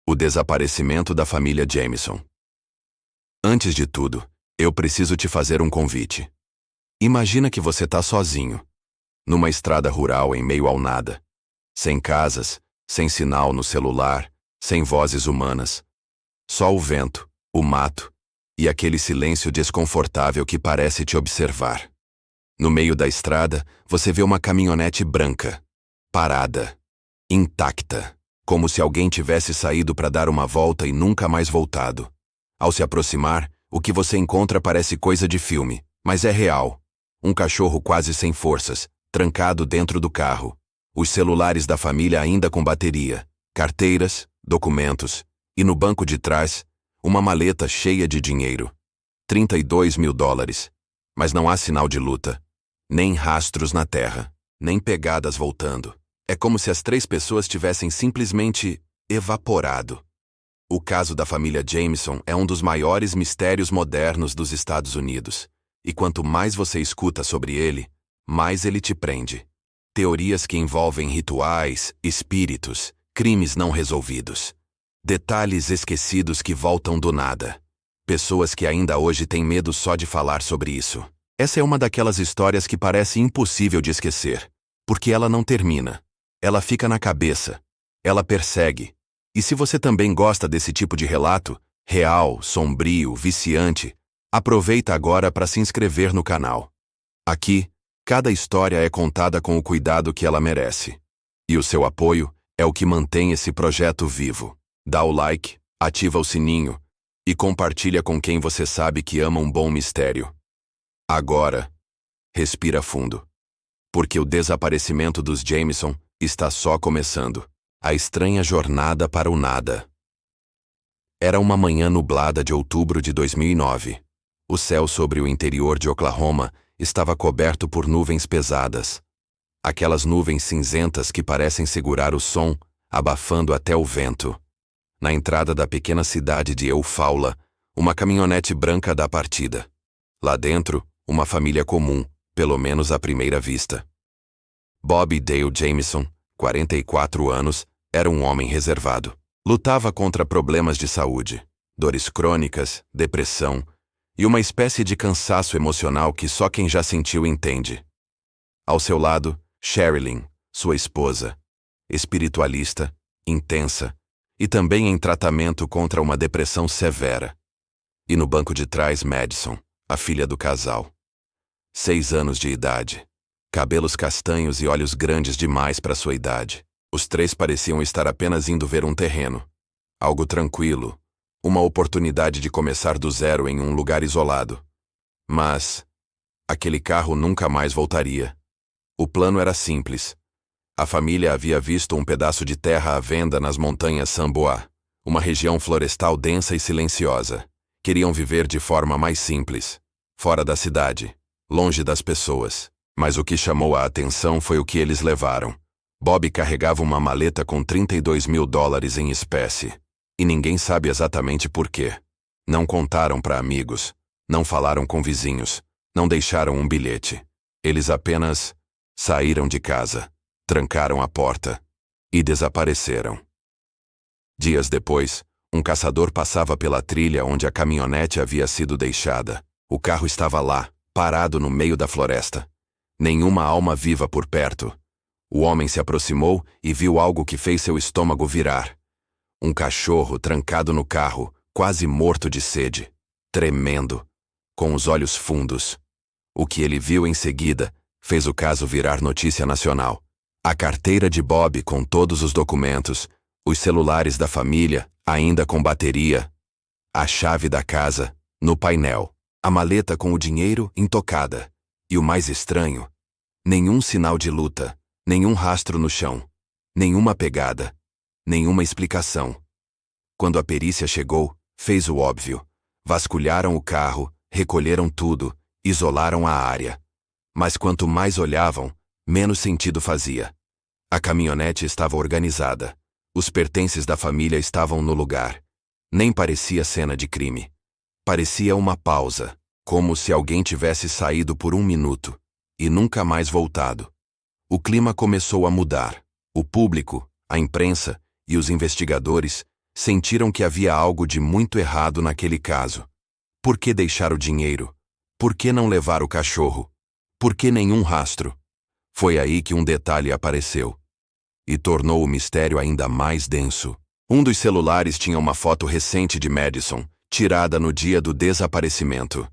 O desaparecimento da família Jamison. Antes de tudo, eu preciso te fazer um convite. Imagina que você está sozinho, numa estrada rural em meio ao nada. Sem casas, sem sinal no celular, sem vozes humanas. Só o vento, o mato e aquele silêncio desconfortável que parece te observar. No meio da estrada, você vê uma caminhonete branca, parada, intacta, como se alguém tivesse saído para dar uma volta e nunca mais voltado. Ao se aproximar, o que você encontra parece coisa de filme, mas é real. Um cachorro quase sem forças, trancado dentro do carro. Os celulares da família ainda com bateria, carteiras, documentos, e no banco de trás, uma maleta cheia de dinheiro. $32 mil. Mas não há sinal de luta, nem rastros na terra, nem pegadas voltando. É como se as 3 pessoas tivessem simplesmente evaporado. O caso da família Jamison é um dos maiores mistérios modernos dos Estados Unidos. E quanto mais você escuta sobre ele, mais ele te prende. Teorias que envolvem rituais, espíritos, crimes não resolvidos. Detalhes esquecidos que voltam do nada. Pessoas que ainda hoje têm medo só de falar sobre isso. Essa é uma daquelas histórias que parece impossível de esquecer, porque ela não termina. Ela fica na cabeça. Ela persegue. E se você também gosta desse tipo de relato, real, sombrio, viciante, aproveita agora para se inscrever no canal. Aqui, cada história é contada com o cuidado que ela merece. E o seu apoio é o que mantém esse projeto vivo. Dá o like, ativa o sininho e compartilha com quem você sabe que ama um bom mistério. Agora, respira fundo. Porque o desaparecimento dos Jamison está só começando. A estranha jornada para o nada. Era uma manhã nublada de outubro de 2009. O céu sobre o interior de Oklahoma estava coberto por nuvens pesadas. Aquelas nuvens cinzentas que parecem segurar o som, abafando até o vento. Na entrada da pequena cidade de Eufaula, uma caminhonete branca dá partida. Lá dentro, uma família comum, pelo menos à primeira vista. Bob Dale Jamison, 44 anos, era um homem reservado. Lutava contra problemas de saúde, dores crônicas, depressão e uma espécie de cansaço emocional que só quem já sentiu entende. Ao seu lado, Sherilyn, sua esposa, espiritualista, intensa e também em tratamento contra uma depressão severa. E no banco de trás, Madison, a filha do casal. 6 anos de idade. Cabelos castanhos e olhos grandes demais para sua idade. Os 3 pareciam estar apenas indo ver um terreno. Algo tranquilo. Uma oportunidade de começar do zero em um lugar isolado. Mas aquele carro nunca mais voltaria. O plano era simples. A família havia visto um pedaço de terra à venda nas montanhas Samboa, uma região florestal densa e silenciosa. Queriam viver de forma mais simples, fora da cidade, longe das pessoas. Mas o que chamou a atenção foi o que eles levaram. Bob carregava uma maleta com $32 mil em espécie. E ninguém sabe exatamente por quê. Não contaram para amigos, não falaram com vizinhos, não deixaram um bilhete. Eles apenas saíram de casa, trancaram a porta e desapareceram. Dias depois, um caçador passava pela trilha onde a caminhonete havia sido deixada. O carro estava lá, parado no meio da floresta. Nenhuma alma viva por perto. O homem se aproximou e viu algo que fez seu estômago virar. Um cachorro trancado no carro, quase morto de sede, tremendo, com os olhos fundos. O que ele viu em seguida fez o caso virar notícia nacional. A carteira de Bob com todos os documentos, os celulares da família, ainda com bateria, a chave da casa, no painel, a maleta com o dinheiro intocada. E o mais estranho, nenhum sinal de luta, nenhum rastro no chão, nenhuma pegada, nenhuma explicação. Quando a perícia chegou, fez o óbvio. Vasculharam o carro, recolheram tudo, isolaram a área. Mas quanto mais olhavam, menos sentido fazia. A caminhonete estava organizada. Os pertences da família estavam no lugar. Nem parecia cena de crime. Parecia uma pausa. Como se alguém tivesse saído por 1 minuto e nunca mais voltado. O clima começou a mudar. O público, a imprensa e os investigadores sentiram que havia algo de muito errado naquele caso. Por que deixar o dinheiro? Por que não levar o cachorro? Por que nenhum rastro? Foi aí que um detalhe apareceu e tornou o mistério ainda mais denso. Um dos celulares tinha uma foto recente de Madison, tirada no dia do desaparecimento.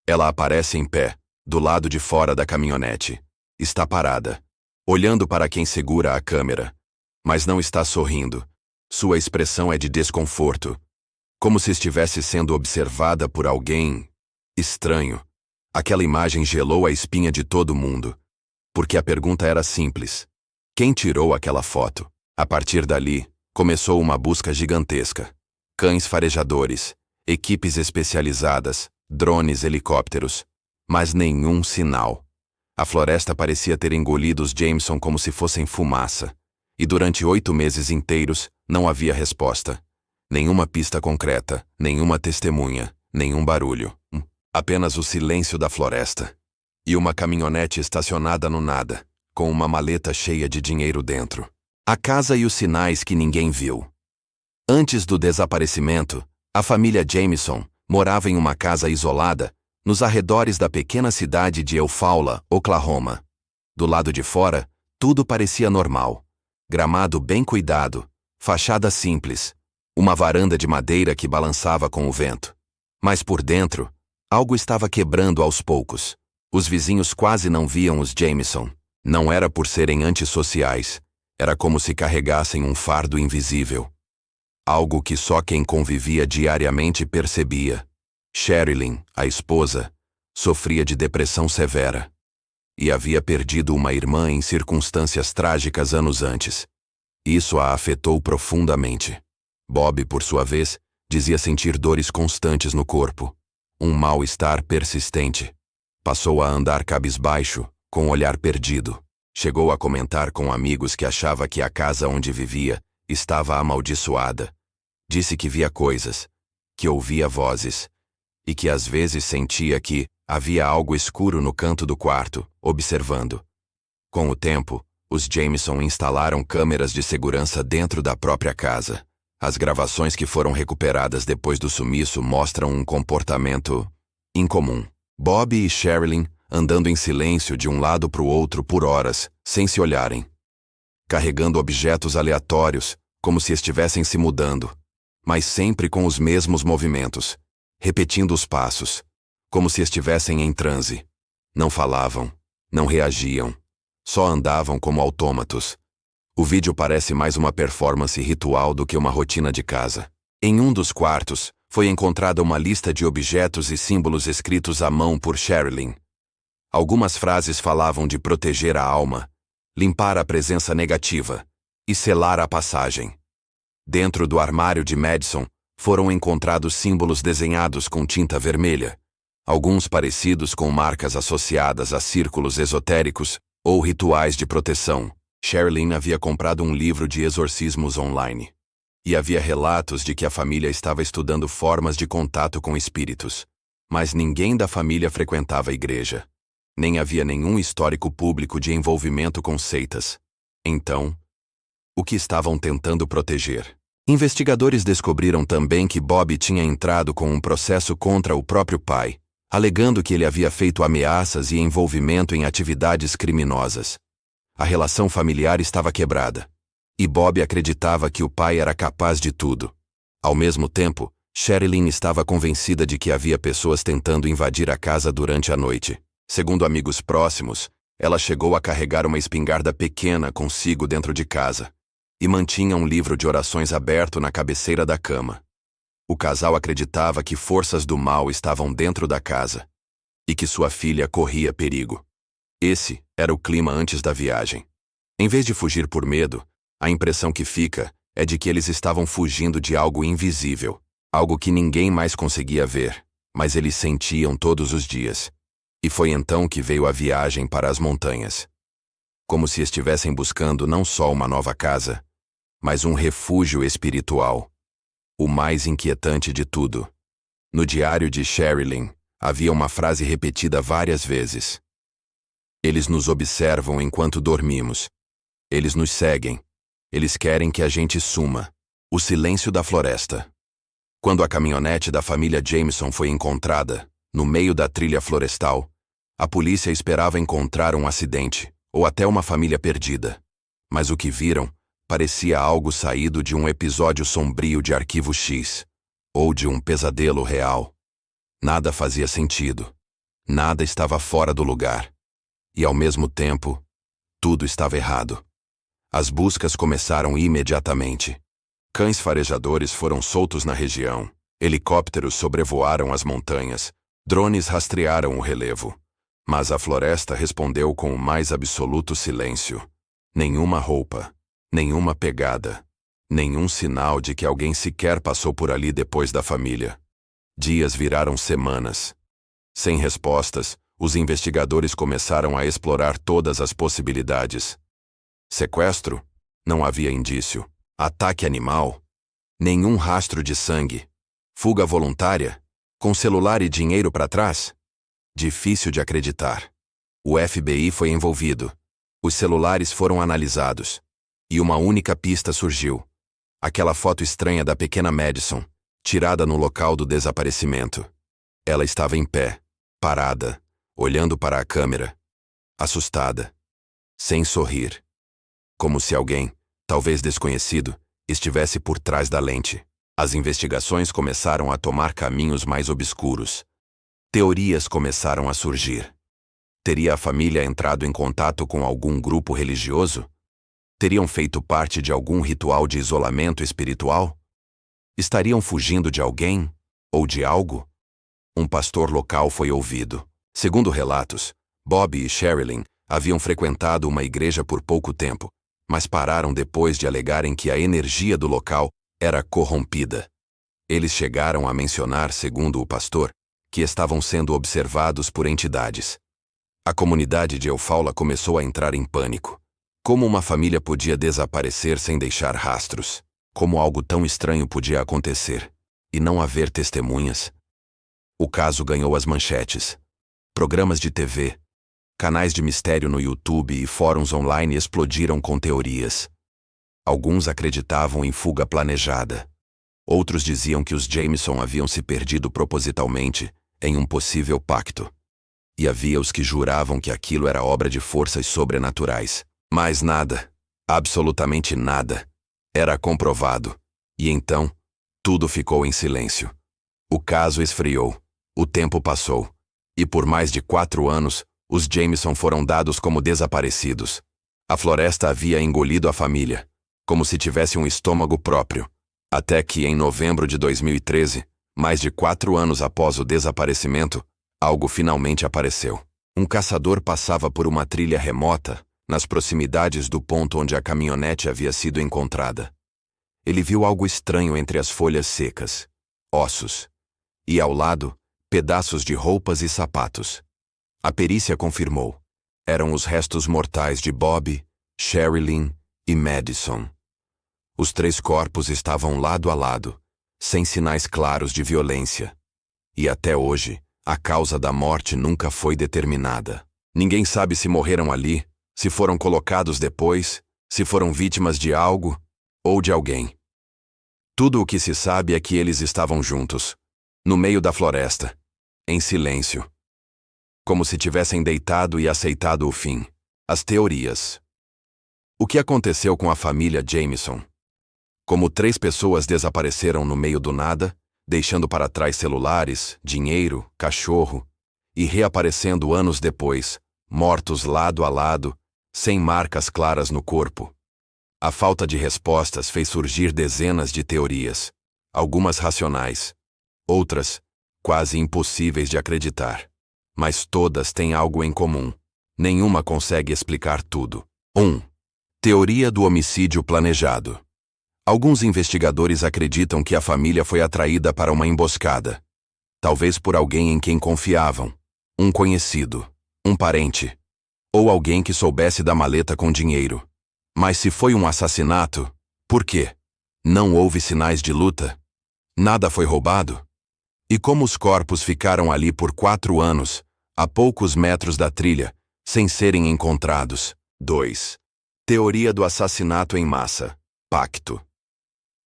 Ela aparece em pé, do lado de fora da caminhonete. Está parada, olhando para quem segura a câmera, mas não está sorrindo. Sua expressão é de desconforto, como se estivesse sendo observada por alguém estranho. Aquela imagem gelou a espinha de todo mundo, porque a pergunta era simples: quem tirou aquela foto? A partir dali, começou uma busca gigantesca. Cães farejadores, equipes especializadas, drones, helicópteros, mas nenhum sinal. A floresta parecia ter engolido os Jameson como se fossem fumaça, e durante 8 meses inteiros não havia resposta. Nenhuma pista concreta, nenhuma testemunha, nenhum barulho. Apenas o silêncio da floresta. E uma caminhonete estacionada no nada, com uma maleta cheia de dinheiro dentro. A casa e os sinais que ninguém viu. Antes do desaparecimento, a família Jameson morava em uma casa isolada, nos arredores da pequena cidade de Eufaula, Oklahoma. Do lado de fora, tudo parecia normal. Gramado bem cuidado, fachada simples, uma varanda de madeira que balançava com o vento. Mas por dentro, algo estava quebrando aos poucos. Os vizinhos quase não viam os Jameson. Não era por serem antissociais. Era como se carregassem um fardo invisível. Algo que só quem convivia diariamente percebia. Sherilyn, a esposa, sofria de depressão severa. E havia perdido uma irmã em circunstâncias trágicas anos antes. Isso a afetou profundamente. Bob, por sua vez, dizia sentir dores constantes no corpo. Um mal-estar persistente. Passou a andar cabisbaixo, com o olhar perdido. Chegou a comentar com amigos que achava que a casa onde vivia estava amaldiçoada. Disse que via coisas, que ouvia vozes, e que às vezes sentia que havia algo escuro no canto do quarto, observando. Com o tempo, os Jameson instalaram câmeras de segurança dentro da própria casa. As gravações que foram recuperadas depois do sumiço mostram um comportamento incomum. Bob e Sherilyn andando em silêncio de um lado para o outro por horas, sem se olharem. Carregando objetos aleatórios, como se estivessem se mudando, mas sempre com os mesmos movimentos, repetindo os passos, como se estivessem em transe. Não falavam, não reagiam, só andavam como autômatos. O vídeo parece mais uma performance ritual do que uma rotina de casa. Em um dos quartos, foi encontrada uma lista de objetos e símbolos escritos à mão por Sherilyn. Algumas frases falavam de proteger a alma, limpar a presença negativa e selar a passagem. Dentro do armário de Madison, foram encontrados símbolos desenhados com tinta vermelha, alguns parecidos com marcas associadas a círculos esotéricos ou rituais de proteção. Sherilyn havia comprado um livro de exorcismos online. E havia relatos de que a família estava estudando formas de contato com espíritos. Mas ninguém da família frequentava a igreja. Nem havia nenhum histórico público de envolvimento com seitas. Então, o que estavam tentando proteger? Investigadores descobriram também que Bob tinha entrado com um processo contra o próprio pai, alegando que ele havia feito ameaças e envolvimento em atividades criminosas. A relação familiar estava quebrada. E Bob acreditava que o pai era capaz de tudo. Ao mesmo tempo, Sherilyn estava convencida de que havia pessoas tentando invadir a casa durante a noite. Segundo amigos próximos, ela chegou a carregar uma espingarda pequena consigo dentro de casa e mantinha um livro de orações aberto na cabeceira da cama. O casal acreditava que forças do mal estavam dentro da casa e que sua filha corria perigo. Esse era o clima antes da viagem. Em vez de fugir por medo, a impressão que fica é de que eles estavam fugindo de algo invisível, algo que ninguém mais conseguia ver, mas eles sentiam todos os dias. E foi então que veio a viagem para as montanhas. Como se estivessem buscando não só uma nova casa, mas um refúgio espiritual. O mais inquietante de tudo. No diário de Sherilyn, havia uma frase repetida várias vezes. Eles nos observam enquanto dormimos. Eles nos seguem. Eles querem que a gente suma. O silêncio da floresta. Quando a caminhonete da família Jameson foi encontrada, no meio da trilha florestal, a polícia esperava encontrar um acidente, ou até uma família perdida. Mas o que viram parecia algo saído de um episódio sombrio de Arquivo X, ou de um pesadelo real. Nada fazia sentido. Nada estava fora do lugar. E, ao mesmo tempo, tudo estava errado. As buscas começaram imediatamente. Cães farejadores foram soltos na região, helicópteros sobrevoaram as montanhas, drones rastrearam o relevo. Mas a floresta respondeu com o mais absoluto silêncio. Nenhuma roupa, nenhuma pegada, nenhum sinal de que alguém sequer passou por ali depois da família. Dias viraram semanas. Sem respostas, os investigadores começaram a explorar todas as possibilidades. Sequestro? Não havia indício. Ataque animal? Nenhum rastro de sangue. Fuga voluntária? Com celular e dinheiro para trás? Difícil de acreditar. O FBI foi envolvido. Os celulares foram analisados. E uma única pista surgiu. Aquela foto estranha da pequena Madison, tirada no local do desaparecimento. Ela estava em pé, parada, olhando para a câmera. Assustada. Sem sorrir. Como se alguém, talvez desconhecido, estivesse por trás da lente. As investigações começaram a tomar caminhos mais obscuros. Teorias começaram a surgir. Teria a família entrado em contato com algum grupo religioso? Teriam feito parte de algum ritual de isolamento espiritual? Estariam fugindo de alguém? Ou de algo? Um pastor local foi ouvido. Segundo relatos, Bob e Sherilyn haviam frequentado uma igreja por pouco tempo, mas pararam depois de alegarem que a energia do local era corrompida. Eles chegaram a mencionar, segundo o pastor, que estavam sendo observados por entidades. A comunidade de Eufaula começou a entrar em pânico. Como uma família podia desaparecer sem deixar rastros? Como algo tão estranho podia acontecer e não haver testemunhas? O caso ganhou as manchetes. Programas de TV, canais de mistério no YouTube e fóruns online explodiram com teorias. Alguns acreditavam em fuga planejada. Outros diziam que os Jameson haviam se perdido propositalmente em um possível pacto. E havia os que juravam que aquilo era obra de forças sobrenaturais. Mas nada, absolutamente nada, era comprovado. E então, tudo ficou em silêncio. O caso esfriou. O tempo passou. E por mais de 4 anos, os Jameson foram dados como desaparecidos. A floresta havia engolido a família, como se tivesse um estômago próprio. Até que, em novembro de 2013, mais de 4 anos após o desaparecimento, algo finalmente apareceu. Um caçador passava por uma trilha remota, nas proximidades do ponto onde a caminhonete havia sido encontrada. Ele viu algo estranho entre as folhas secas, ossos, e ao lado, pedaços de roupas e sapatos. A perícia confirmou. Eram os restos mortais de Bob, Sherilyn e Madison. Os 3 corpos estavam lado a lado, sem sinais claros de violência. E até hoje, a causa da morte nunca foi determinada. Ninguém sabe se morreram ali, se foram colocados depois, se foram vítimas de algo ou de alguém. Tudo o que se sabe é que eles estavam juntos, no meio da floresta, em silêncio. Como se tivessem deitado e aceitado o fim. As teorias. O que aconteceu com a família Jameson? Como 3 pessoas desapareceram no meio do nada, deixando para trás celulares, dinheiro, cachorro, e reaparecendo anos depois, mortos lado a lado, sem marcas claras no corpo. A falta de respostas fez surgir dezenas de teorias, algumas racionais, outras quase impossíveis de acreditar. Mas todas têm algo em comum. Nenhuma consegue explicar tudo. 1. Teoria do homicídio planejado. Alguns investigadores acreditam que a família foi atraída para uma emboscada. Talvez por alguém em quem confiavam. Um conhecido, um parente, ou alguém que soubesse da maleta com dinheiro. Mas se foi um assassinato, por quê? Não houve sinais de luta? Nada foi roubado? E como os corpos ficaram ali por 4 anos, a poucos metros da trilha, sem serem encontrados? 2. Teoria do assassinato em massa. Pacto.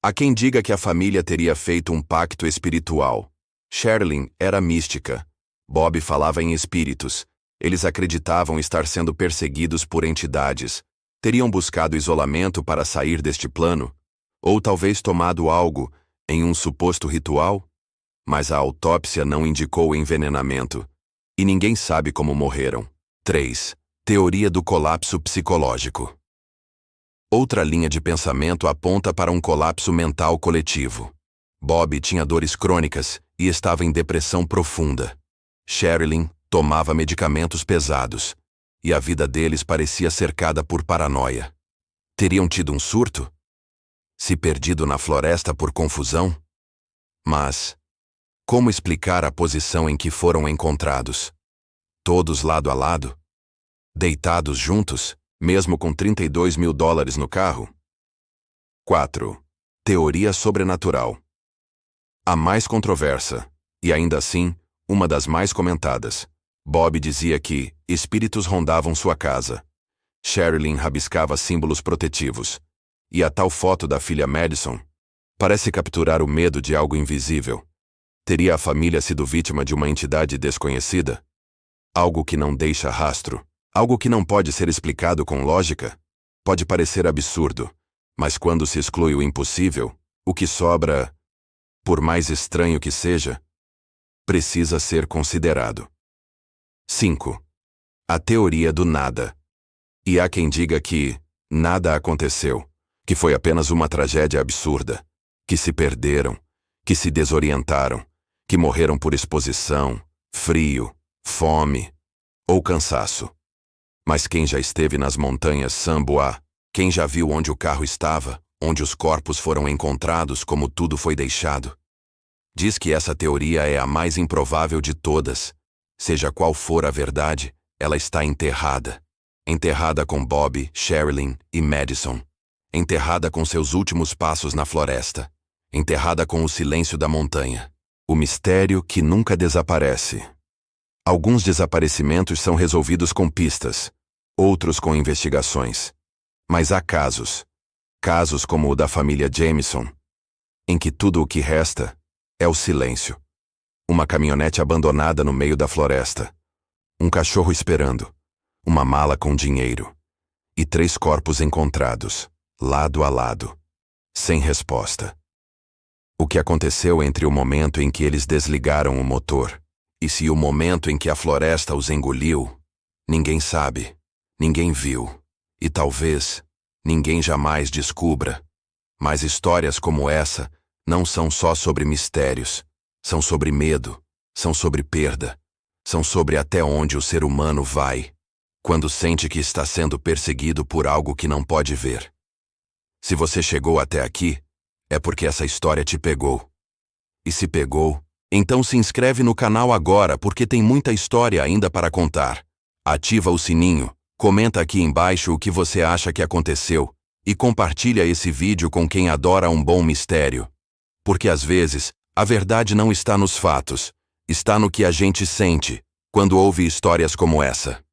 Há quem diga que a família teria feito um pacto espiritual. Sherilyn era mística. Bob falava em espíritos. Eles acreditavam estar sendo perseguidos por entidades. Teriam buscado isolamento para sair deste plano? Ou talvez tomado algo em um suposto ritual? Mas a autópsia não indicou envenenamento. E ninguém sabe como morreram. 3. Teoria do colapso psicológico. Outra linha de pensamento aponta para um colapso mental coletivo. Bob tinha dores crônicas e estava em depressão profunda. Sherilyn tomava medicamentos pesados, e a vida deles parecia cercada por paranoia. Teriam tido um surto? Se perdido na floresta por confusão? Mas como explicar a posição em que foram encontrados? Todos lado a lado? Deitados juntos, mesmo com $32 mil no carro? 4. Teoria sobrenatural. A mais controversa, e ainda assim, uma das mais comentadas. Bob dizia que espíritos rondavam sua casa. Sherilyn rabiscava símbolos protetivos. E a tal foto da filha Madison parece capturar o medo de algo invisível. Teria a família sido vítima de uma entidade desconhecida? Algo que não deixa rastro? Algo que não pode ser explicado com lógica? Pode parecer absurdo, mas quando se exclui o impossível, o que sobra, por mais estranho que seja, precisa ser considerado. 5. A teoria do nada. E há quem diga que nada aconteceu, que foi apenas uma tragédia absurda, que se perderam, que se desorientaram, que morreram por exposição, frio, fome ou cansaço. Mas quem já esteve nas montanhas Samboa, quem já viu onde o carro estava, onde os corpos foram encontrados, como tudo foi deixado? Diz que essa teoria é a mais improvável de todas. Seja qual for a verdade, ela está enterrada. Enterrada com Bob, Sherilyn e Madison. Enterrada com seus últimos passos na floresta. Enterrada com o silêncio da montanha. O mistério que nunca desaparece. Alguns desaparecimentos são resolvidos com pistas, outros com investigações. Mas há casos como o da família Jameson, em que tudo o que resta é o silêncio. Uma caminhonete abandonada no meio da floresta. Um cachorro esperando. Uma mala com dinheiro. E 3 corpos encontrados, lado a lado, sem resposta. O que aconteceu entre o momento em que eles desligaram o motor e se o momento em que a floresta os engoliu, ninguém sabe, ninguém viu, e talvez ninguém jamais descubra. Mas histórias como essa não são só sobre mistérios, são sobre medo, são sobre perda, são sobre até onde o ser humano vai quando sente que está sendo perseguido por algo que não pode ver. Se você chegou até aqui, é porque essa história te pegou. E se pegou, então se inscreve no canal agora porque tem muita história ainda para contar. Ativa o sininho, comenta aqui embaixo o que você acha que aconteceu e compartilha esse vídeo com quem adora um bom mistério. Porque às vezes, a verdade não está nos fatos, está no que a gente sente quando ouve histórias como essa.